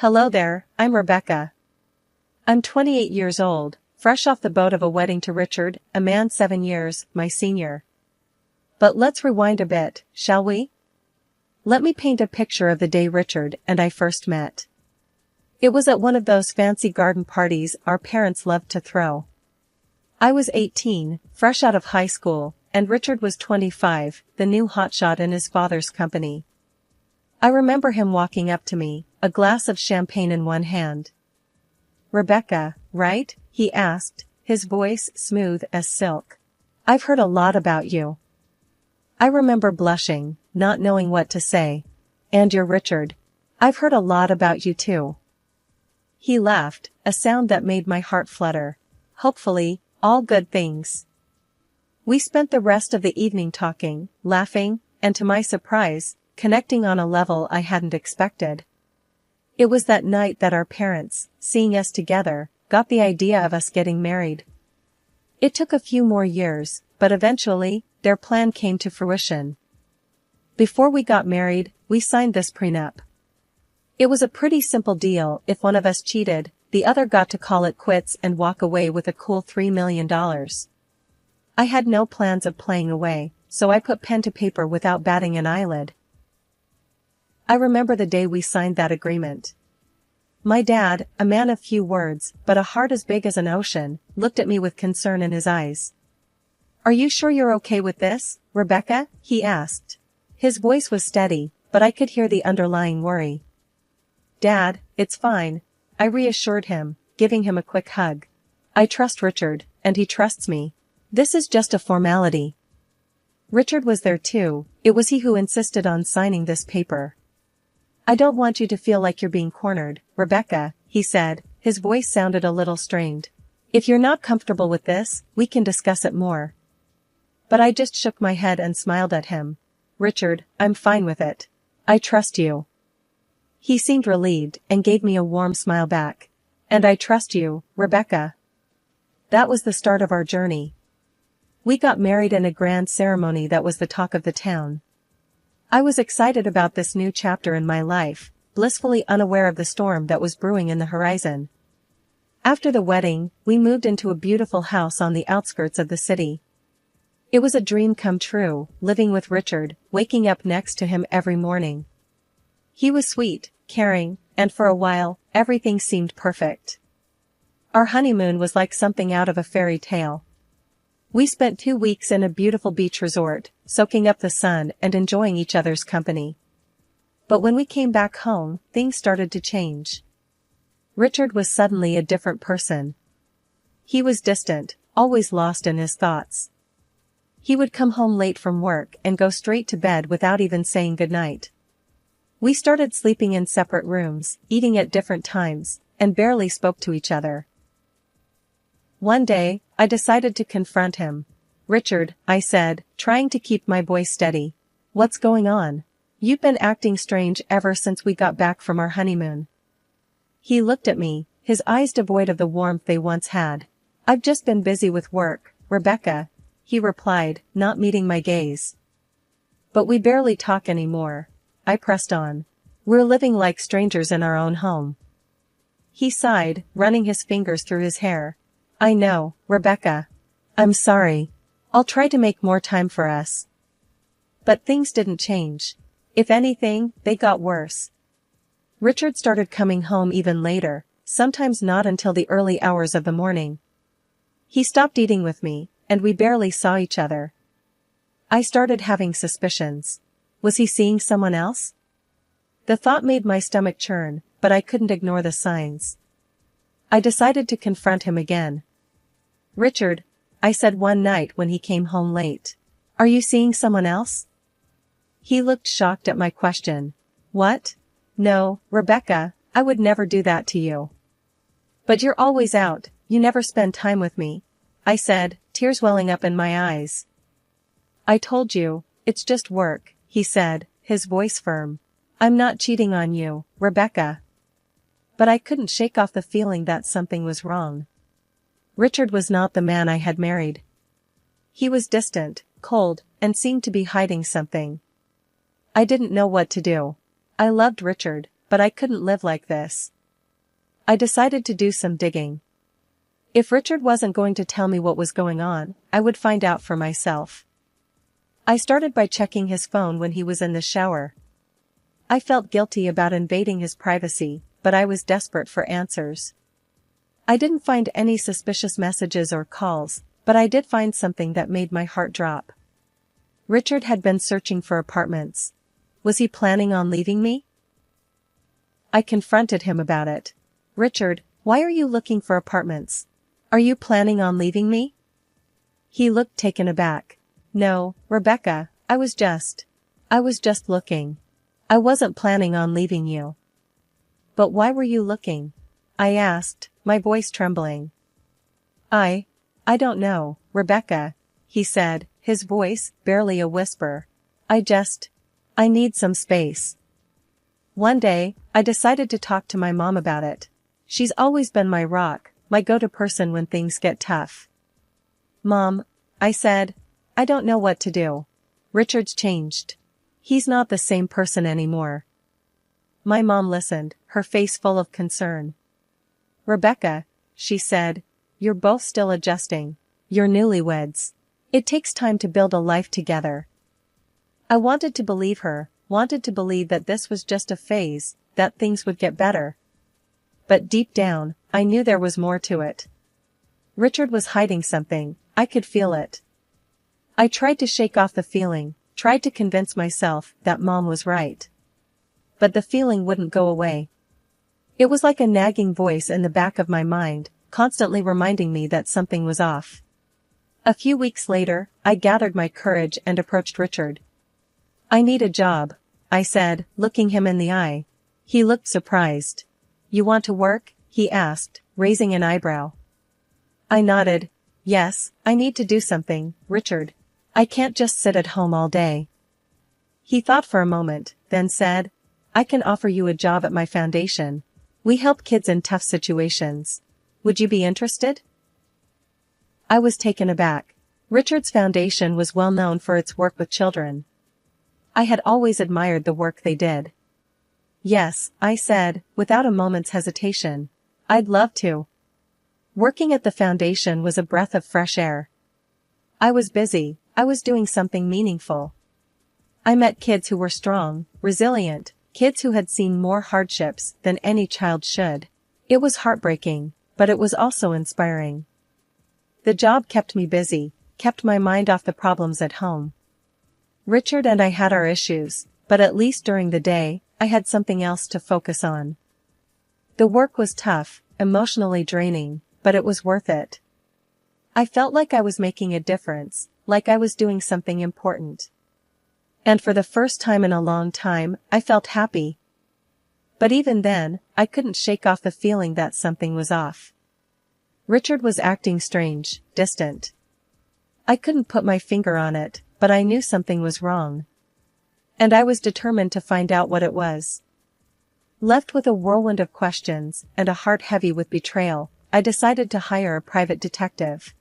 Hello there, I'm Rebecca. I'm 28 years old, fresh off the boat of a wedding to Richard, a man 7 years, my senior. But let's rewind a bit, shall we? Let me paint a picture of the day Richard and I first met. It was at one of those fancy garden parties our parents loved to throw. I was 18, fresh out of high school, and Richard was 25, the new hotshot in his father's company. I remember him walking up to me, a glass of champagne in one hand. "Rebecca, right?" he asked, his voice smooth as silk. "I've heard a lot about you." I remember blushing, not knowing what to say. "And you're Richard. I've heard a lot about you too." He laughed, a sound that made my heart flutter. Hopefully, all good things. We spent the rest of the evening talking, laughing, and to my surprise, connecting on a level I hadn't expected. It was that night that our parents, seeing us together, got the idea of us getting married. It took a few more years, but eventually, their plan came to fruition. Before we got married, we signed this prenup. It was a pretty simple deal. If one of us cheated, the other got to call it quits and walk away with a cool $3 million. I had no plans of playing away, so I put pen to paper without batting an eyelid. I remember the day we signed that agreement. My dad, a man of few words, but a heart as big as an ocean, looked at me with concern in his eyes. "Are you sure you're okay with this, Rebecca?" he asked. His voice was steady, but I could hear the underlying worry. "Dad, it's fine," I reassured him, giving him a quick hug. "I trust Richard, and he trusts me. This is just a formality." Richard was there too. It was he who insisted on signing this paper. "I don't want you to feel like you're being cornered, Rebecca," he said, his voice sounded a little strained. "If you're not comfortable with this, we can discuss it more." But I just shook my head and smiled at him. "Richard, I'm fine with it. I trust you." He seemed relieved and gave me a warm smile back. "And I trust you, Rebecca." That was the start of our journey. We got married in a grand ceremony that was the talk of the town. I was excited about this new chapter in my life, blissfully unaware of the storm that was brewing in the horizon. After the wedding, we moved into a beautiful house on the outskirts of the city. It was a dream come true, living with Richard, waking up next to him every morning. He was sweet, caring, and for a while, everything seemed perfect. Our honeymoon was like something out of a fairy tale. We spent 2 weeks in a beautiful beach resort, soaking up the sun and enjoying each other's company. But when we came back home, things started to change. Richard was suddenly a different person. He was distant, always lost in his thoughts. He would come home late from work and go straight to bed without even saying goodnight. We started sleeping in separate rooms, eating at different times, and barely spoke to each other. One day, I decided to confront him. "Richard," I said, trying to keep my voice steady. "What's going on? You've been acting strange ever since we got back from our honeymoon." He looked at me, his eyes devoid of the warmth they once had. "I've just been busy with work, Rebecca," he replied, not meeting my gaze. "But we barely talk anymore," I pressed on. "We're living like strangers in our own home." He sighed, running his fingers through his hair. "I know, Rebecca. I'm sorry. I'll try to make more time for us." But things didn't change. If anything, they got worse. Richard started coming home even later, sometimes not until the early hours of the morning. He stopped eating with me, and we barely saw each other. I started having suspicions. Was he seeing someone else? The thought made my stomach churn, but I couldn't ignore the signs. I decided to confront him again. "Richard," I said one night when he came home late. "Are you seeing someone else?" He looked shocked at my question. "What? No, Rebecca, I would never do that to you." "But you're always out, you never spend time with me," I said, tears welling up in my eyes. "I told you, it's just work," he said, his voice firm. "I'm not cheating on you, Rebecca." But I couldn't shake off the feeling that something was wrong. Richard was not the man I had married. He was distant, cold, and seemed to be hiding something. I didn't know what to do. I loved Richard, but I couldn't live like this. I decided to do some digging. If Richard wasn't going to tell me what was going on, I would find out for myself. I started by checking his phone when he was in the shower. I felt guilty about invading his privacy, but I was desperate for answers. I didn't find any suspicious messages or calls, but I did find something that made my heart drop. Richard had been searching for apartments. Was he planning on leaving me? I confronted him about it. Richard, why are you looking for apartments? Are you planning on leaving me? He looked taken aback. No, Rebecca, I was just looking. I wasn't planning on leaving you. But why were you looking? I asked, my voice trembling. I don't know, Rebecca, he said, his voice barely a whisper. I need some space. One day, I decided to talk to my mom about it. She's always been my rock, my go-to person when things get tough. Mom, I said, I don't know what to do. Richard's changed. He's not the same person anymore. My mom listened, her face full of concern. Rebecca, she said, you're both still adjusting. You're newlyweds. It takes time to build a life together. I wanted to believe her, wanted to believe that this was just a phase, that things would get better. But deep down, I knew there was more to it. Richard was hiding something, I could feel it. I tried to shake off the feeling, tried to convince myself that Mom was right. But the feeling wouldn't go away. It was like a nagging voice in the back of my mind, constantly reminding me that something was off. A few weeks later, I gathered my courage and approached Richard. I need a job, I said, looking him in the eye. He looked surprised. You want to work? He asked, raising an eyebrow. I nodded. Yes, I need to do something, Richard. I can't just sit at home all day. He thought for a moment, then said, I can offer you a job at my foundation. We help kids in tough situations. Would you be interested? I was taken aback. Richard's foundation was well known for its work with children. I had always admired the work they did. Yes, I said, without a moment's hesitation. I'd love to. Working at the foundation was a breath of fresh air. I was busy, I was doing something meaningful. I met kids who were strong, resilient, kids who had seen more hardships than any child should. It was heartbreaking, but it was also inspiring. The job kept me busy, kept my mind off the problems at home. Richard and I had our issues, but at least during the day, I had something else to focus on. The work was tough, emotionally draining, but it was worth it. I felt like I was making a difference, like I was doing something important. And for the first time in a long time, I felt happy. But even then, I couldn't shake off the feeling that something was off. Richard was acting strange, distant. I couldn't put my finger on it, but I knew something was wrong. And I was determined to find out what it was. Left with a whirlwind of questions, and a heart heavy with betrayal, I decided to hire a private detective.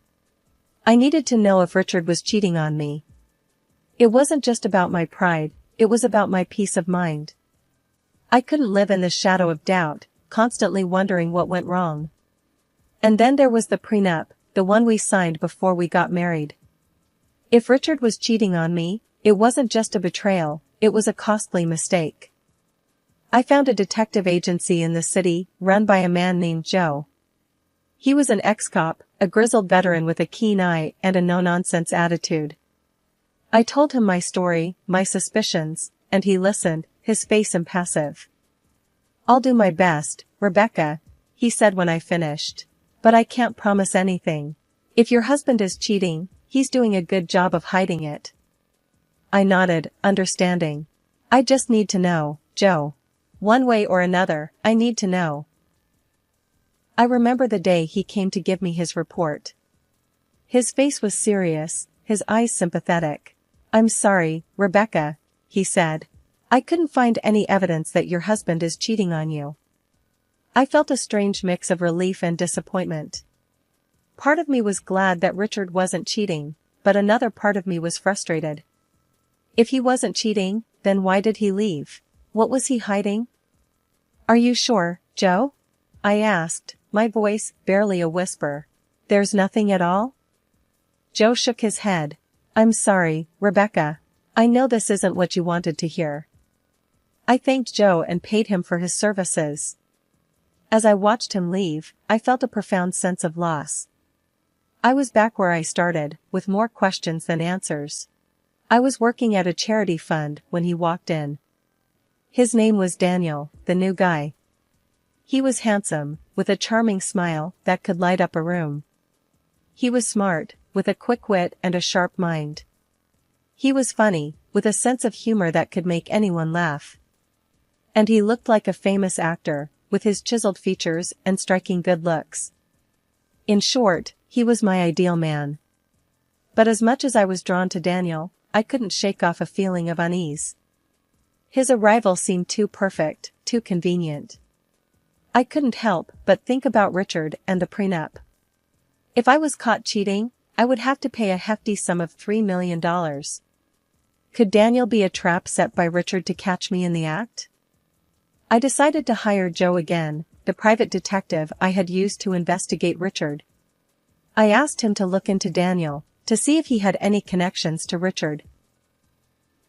I needed to know if Richard was cheating on me. It wasn't just about my pride, it was about my peace of mind. I couldn't live in the shadow of doubt, constantly wondering what went wrong. And then there was the prenup, the one we signed before we got married. If Richard was cheating on me, it wasn't just a betrayal, it was a costly mistake. I found a detective agency in the city, run by a man named Joe. He was an ex-cop, a grizzled veteran with a keen eye and a no-nonsense attitude. I told him my story, my suspicions, and he listened, his face impassive. I'll do my best, Rebecca, he said when I finished. But I can't promise anything. If your husband is cheating, he's doing a good job of hiding it. I nodded, understanding. I just need to know, Joe. One way or another, I need to know. I remember the day he came to give me his report. His face was serious, his eyes sympathetic. I'm sorry, Rebecca, he said. I couldn't find any evidence that your husband is cheating on you. I felt a strange mix of relief and disappointment. Part of me was glad that Richard wasn't cheating, but another part of me was frustrated. If he wasn't cheating, then why did he leave? What was he hiding? Are you sure, Joe? I asked, my voice barely a whisper. There's nothing at all? Joe shook his head. I'm sorry, Rebecca. I know this isn't what you wanted to hear. I thanked Joe and paid him for his services. As I watched him leave, I felt a profound sense of loss. I was back where I started, with more questions than answers. I was working at a charity fund when he walked in. His name was Daniel, the new guy. He was handsome, with a charming smile that could light up a room. He was smart, with a quick wit and a sharp mind. He was funny, with a sense of humor that could make anyone laugh. And he looked like a famous actor, with his chiseled features and striking good looks. In short, he was my ideal man. But as much as I was drawn to Daniel, I couldn't shake off a feeling of unease. His arrival seemed too perfect, too convenient. I couldn't help but think about Richard and the prenup. If I was caught cheating, I would have to pay a hefty sum of $3 million. Could Daniel be a trap set by Richard to catch me in the act? I decided to hire Joe again, the private detective I had used to investigate Richard. I asked him to look into Daniel, to see if he had any connections to Richard.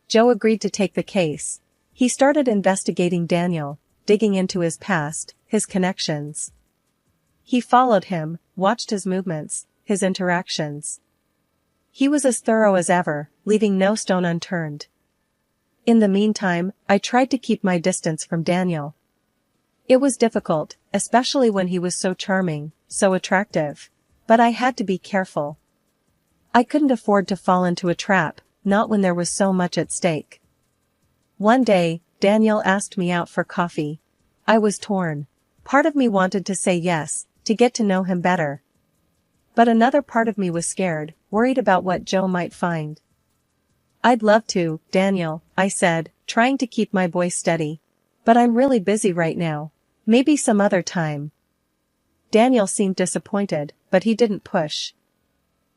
Joe agreed to take the case. He started investigating Daniel, digging into his past, his connections. He followed him, watched his movements, his interactions. He was as thorough as ever, leaving no stone unturned. In the meantime, I tried to keep my distance from Daniel. It was difficult, especially when he was so charming, so attractive. But I had to be careful. I couldn't afford to fall into a trap, not when there was so much at stake. One day, Daniel asked me out for coffee. I was torn. Part of me wanted to say yes, to get to know him better. But another part of me was scared, worried about what Joe might find. I'd love to, Daniel, I said, trying to keep my voice steady. But I'm really busy right now. Maybe some other time. Daniel seemed disappointed, but he didn't push.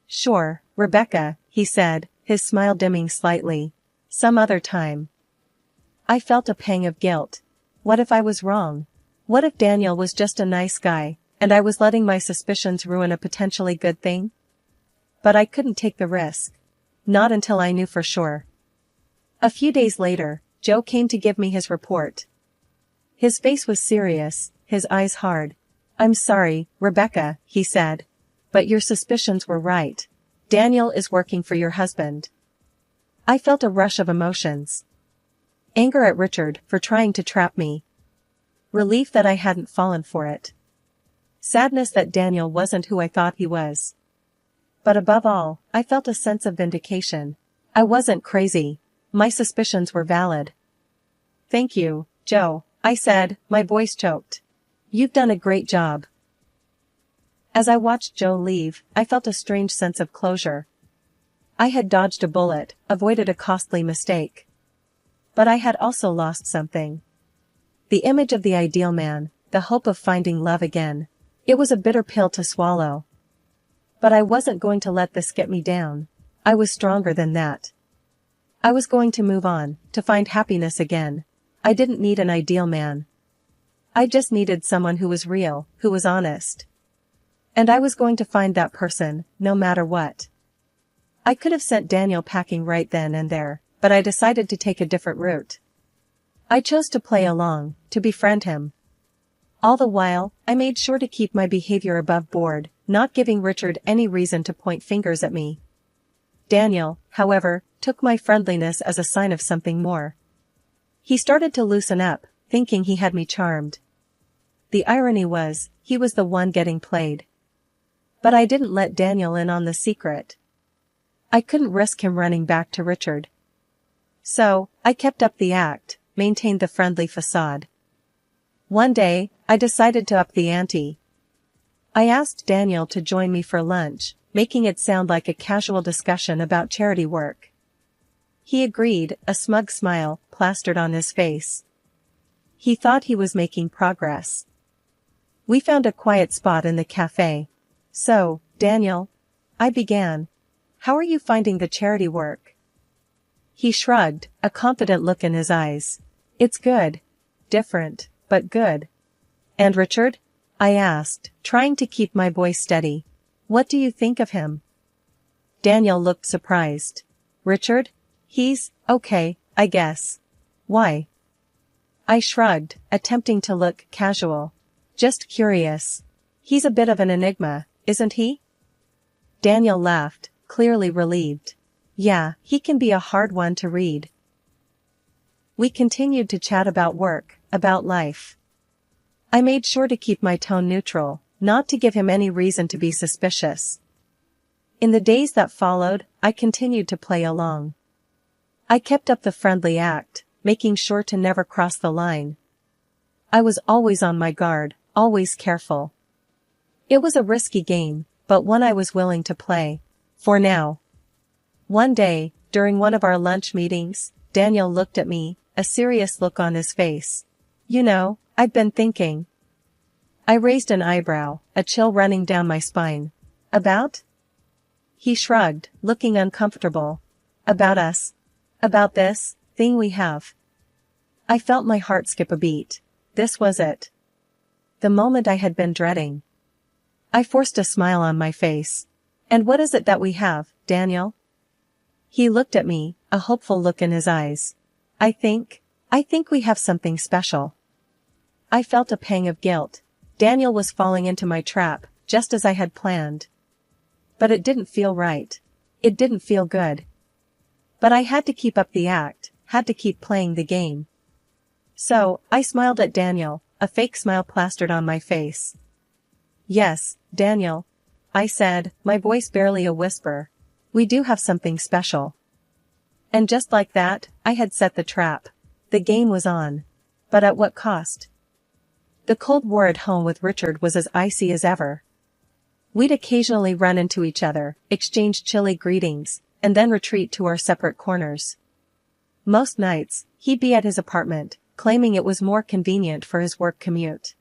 Sure, Rebecca, he said, his smile dimming slightly. Some other time. I felt a pang of guilt. What if I was wrong? What if Daniel was just a nice guy, and I was letting my suspicions ruin a potentially good thing? But I couldn't take the risk. Not until I knew for sure. A few days later, Joe came to give me his report. His face was serious, his eyes hard. I'm sorry, Rebecca, he said. But your suspicions were right. Daniel is working for your husband. I felt a rush of emotions. Anger at Richard for trying to trap me. Relief that I hadn't fallen for it. Sadness that Daniel wasn't who I thought he was. But above all, I felt a sense of vindication. I wasn't crazy. My suspicions were valid. Thank you, Joe, I said, my voice choked. You've done a great job. As I watched Joe leave, I felt a strange sense of closure. I had dodged a bullet, avoided a costly mistake. But I had also lost something. The image of the ideal man, the hope of finding love again. It was a bitter pill to swallow. But I wasn't going to let this get me down. I was stronger than that. I was going to move on, to find happiness again. I didn't need an ideal man. I just needed someone who was real, who was honest. And I was going to find that person, no matter what. I could have sent Daniel packing right then and there, but I decided to take a different route. I chose to play along, to befriend him. All the while, I made sure to keep my behavior above board, not giving Richard any reason to point fingers at me. Daniel, however, took my friendliness as a sign of something more. He started to loosen up, thinking he had me charmed. The irony was, he was the one getting played. But I didn't let Daniel in on the secret. I couldn't risk him running back to Richard. So, I kept up the act, maintained the friendly facade. One day, I decided to up the ante. I asked Daniel to join me for lunch, making it sound like a casual discussion about charity work. He agreed, a smug smile plastered on his face. He thought he was making progress. We found a quiet spot in the cafe. So, Daniel, I began. How are you finding the charity work? He shrugged, a confident look in his eyes. It's good. Different, but good. And Richard? I asked, trying to keep my voice steady. What do you think of him? Daniel looked surprised. Richard? He's okay, I guess. Why? I shrugged, attempting to look casual. Just curious. He's a bit of an enigma, isn't he? Daniel laughed, clearly relieved. Yeah, he can be a hard one to read. We continued to chat about work, about life. I made sure to keep my tone neutral, not to give him any reason to be suspicious. In the days that followed, I continued to play along. I kept up the friendly act, making sure to never cross the line. I was always on my guard, always careful. It was a risky game, but one I was willing to play. For now. One day, during one of our lunch meetings, Daniel looked at me, a serious look on his face. You know, I've been thinking. I raised an eyebrow, a chill running down my spine. About? He shrugged, looking uncomfortable. About us. About this thing we have. I felt my heart skip a beat. This was it. The moment I had been dreading. I forced a smile on my face. And what is it that we have, Daniel? He looked at me, a hopeful look in his eyes. I think we have something special. I felt a pang of guilt. Daniel was falling into my trap, just as I had planned. But it didn't feel right. It didn't feel good. But I had to keep up the act, had to keep playing the game. So, I smiled at Daniel, a fake smile plastered on my face. Yes, Daniel, I said, my voice barely a whisper. We do have something special. And just like that, I had set the trap. The game was on. But at what cost? The Cold War at home with Richard was as icy as ever. We'd occasionally run into each other, exchange chilly greetings, and then retreat to our separate corners. Most nights, he'd be at his apartment, claiming it was more convenient for his work commute.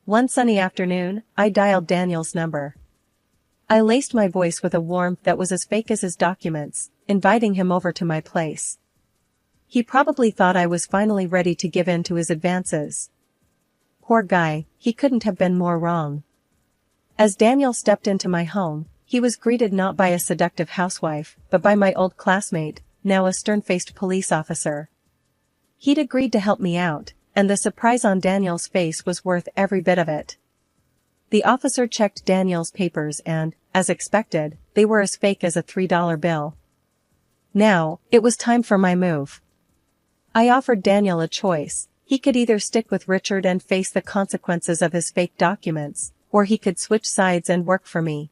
One sunny afternoon, I dialed Daniel's number. I laced my voice with a warmth that was as fake as his documents, inviting him over to my place. He probably thought I was finally ready to give in to his advances. Poor guy, he couldn't have been more wrong. As Daniel stepped into my home, he was greeted not by a seductive housewife, but by my old classmate, now a stern-faced police officer. He'd agreed to help me out, and the surprise on Daniel's face was worth every bit of it. The officer checked Daniel's papers and, as expected, they were as fake as a $3 bill. Now, it was time for my move. I offered Daniel a choice. He could either stick with Richard and face the consequences of his fake documents, or he could switch sides and work for me.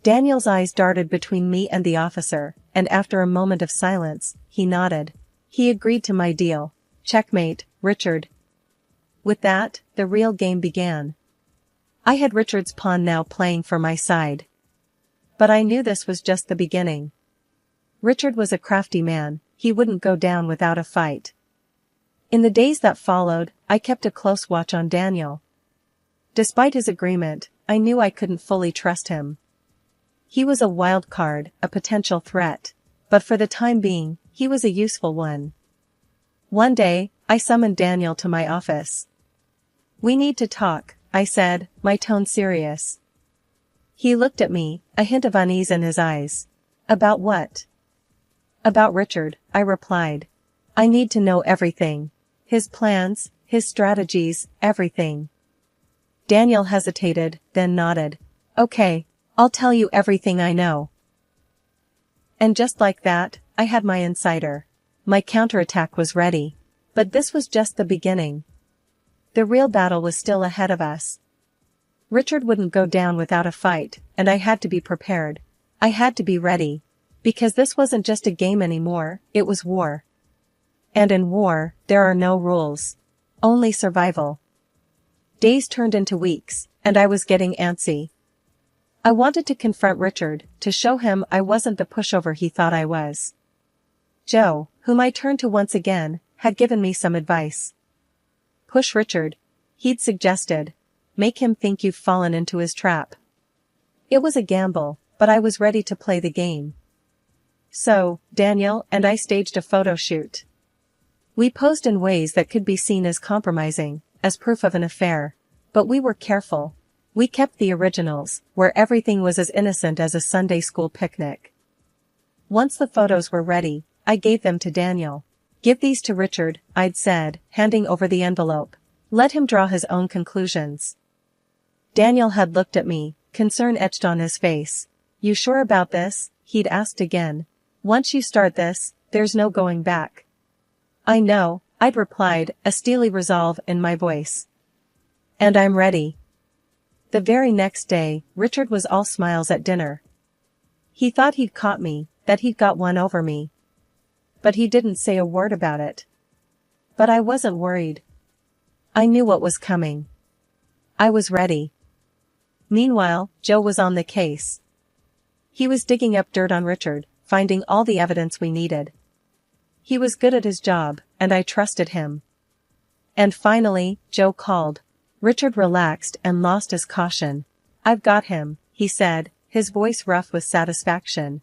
Daniel's eyes darted between me and the officer, and after a moment of silence, he nodded. He agreed to my deal. Checkmate, Richard. With that, the real game began. I had Richard's pawn now playing for my side. But I knew this was just the beginning. Richard was a crafty man, he wouldn't go down without a fight. In the days that followed, I kept a close watch on Daniel. Despite his agreement, I knew I couldn't fully trust him. He was a wild card, a potential threat, but for the time being, he was a useful one. One day, I summoned Daniel to my office. We need to talk, I said, my tone serious. He looked at me, a hint of unease in his eyes. About what? About Richard, I replied. I need to know everything. His plans, his strategies, everything. Daniel hesitated, then nodded. Okay, I'll tell you everything I know. And just like that, I had my insider. My counterattack was ready. But this was just the beginning. The real battle was still ahead of us. Richard wouldn't go down without a fight, and I had to be prepared. I had to be ready. Because this wasn't just a game anymore, it was war. And in war, there are no rules. Only survival. Days turned into weeks, and I was getting antsy. I wanted to confront Richard, to show him I wasn't the pushover he thought I was. Joe, whom I turned to once again, had given me some advice. Push Richard, he'd suggested. Make him think you've fallen into his trap. It was a gamble, but I was ready to play the game. So, Daniel and I staged a photo shoot. We posed in ways that could be seen as compromising, as proof of an affair. But we were careful. We kept the originals, where everything was as innocent as a Sunday school picnic. Once the photos were ready, I gave them to Daniel. "Give these to Richard," I'd said, handing over the envelope. "Let him draw his own conclusions." Daniel had looked at me, concern etched on his face. "You sure about this?" he'd asked again. "Once you start this, there's no going back." "I know," I'd replied, a steely resolve in my voice. "And I'm ready." The very next day, Richard was all smiles at dinner. He thought he'd caught me, that he'd got one over me. But he didn't say a word about it. But I wasn't worried. I knew what was coming. I was ready. Meanwhile, Joe was on the case. He was digging up dirt on Richard, finding all the evidence we needed. He was good at his job, and I trusted him. And finally, Joe called. Richard relaxed and lost his caution. "I've got him," he said, his voice rough with satisfaction.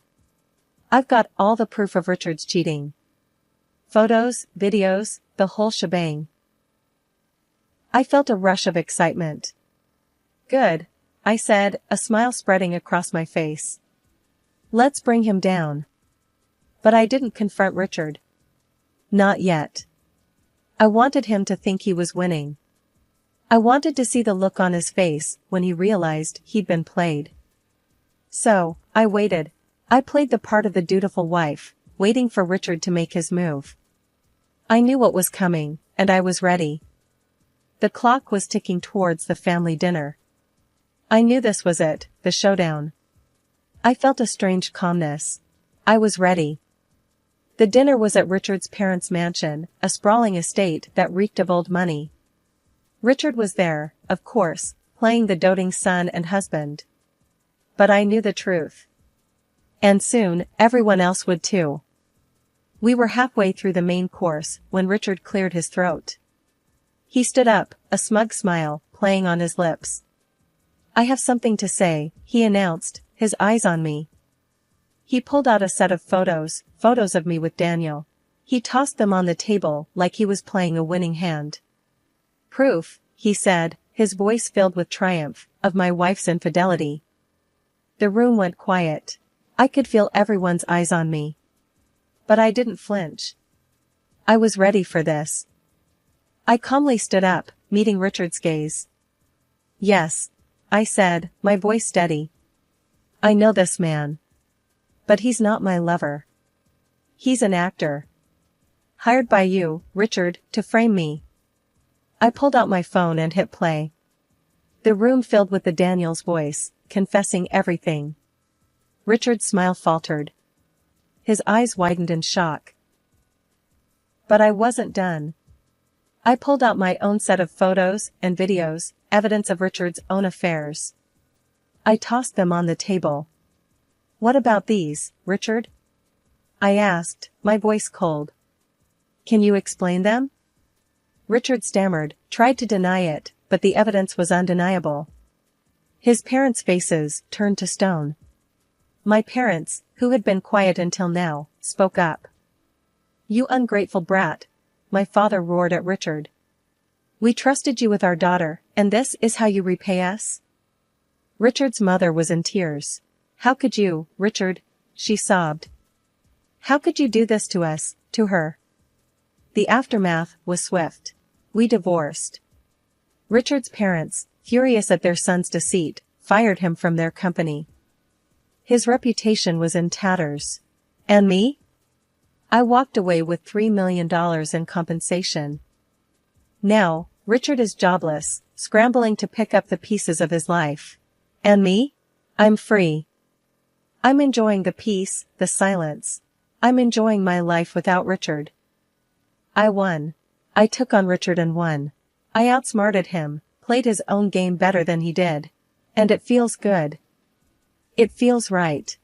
"I've got all the proof of Richard's cheating. Photos, videos, the whole shebang." I felt a rush of excitement. "Good," I said, a smile spreading across my face. "Let's bring him down." But I didn't confront Richard. Not yet. I wanted him to think he was winning. I wanted to see the look on his face when he realized he'd been played. So, I waited. I played the part of the dutiful wife, waiting for Richard to make his move. I knew what was coming, and I was ready. The clock was ticking towards the family dinner. I knew this was it, the showdown. I felt a strange calmness. I was ready. The dinner was at Richard's parents' mansion, a sprawling estate that reeked of old money. Richard was there, of course, playing the doting son and husband. But I knew the truth. And soon, everyone else would too. We were halfway through the main course when Richard cleared his throat. He stood up, a smug smile playing on his lips. "I have something to say," he announced, his eyes on me. He pulled out a set of photos of me with Daniel. He tossed them on the table like he was playing a winning hand. "Proof," he said, his voice filled with triumph, "of my wife's infidelity." The room went quiet. I could feel everyone's eyes on me. But I didn't flinch. I was ready for this. I calmly stood up, meeting Richard's gaze. "Yes," I said, my voice steady. "I know this man. But he's not my lover. He's an actor. Hired by you, Richard, to frame me." I pulled out my phone and hit play. The room filled with the Daniel's voice, confessing everything. Richard's smile faltered. His eyes widened in shock. But I wasn't done. I pulled out my own set of photos and videos, evidence of Richard's own affairs. I tossed them on the table. "What about these, Richard?" I asked, my voice cold. "Can you explain them?" Richard stammered, tried to deny it, but the evidence was undeniable. His parents' faces turned to stone. My parents, who had been quiet until now, spoke up. "You ungrateful brat," my father roared at Richard. "We trusted you with our daughter, and this is how you repay us?" Richard's mother was in tears. "How could you, Richard?" she sobbed. "How could you do this to us, to her?" The aftermath was swift. We divorced. Richard's parents, furious at their son's deceit, fired him from their company. His reputation was in tatters. And me? I walked away with $3 million in compensation. Now, Richard is jobless, scrambling to pick up the pieces of his life. And me? I'm free. I'm enjoying the peace, the silence. I'm enjoying my life without Richard. I won. I took on Richard and won. I outsmarted him, played his own game better than he did. And it feels good. It feels right.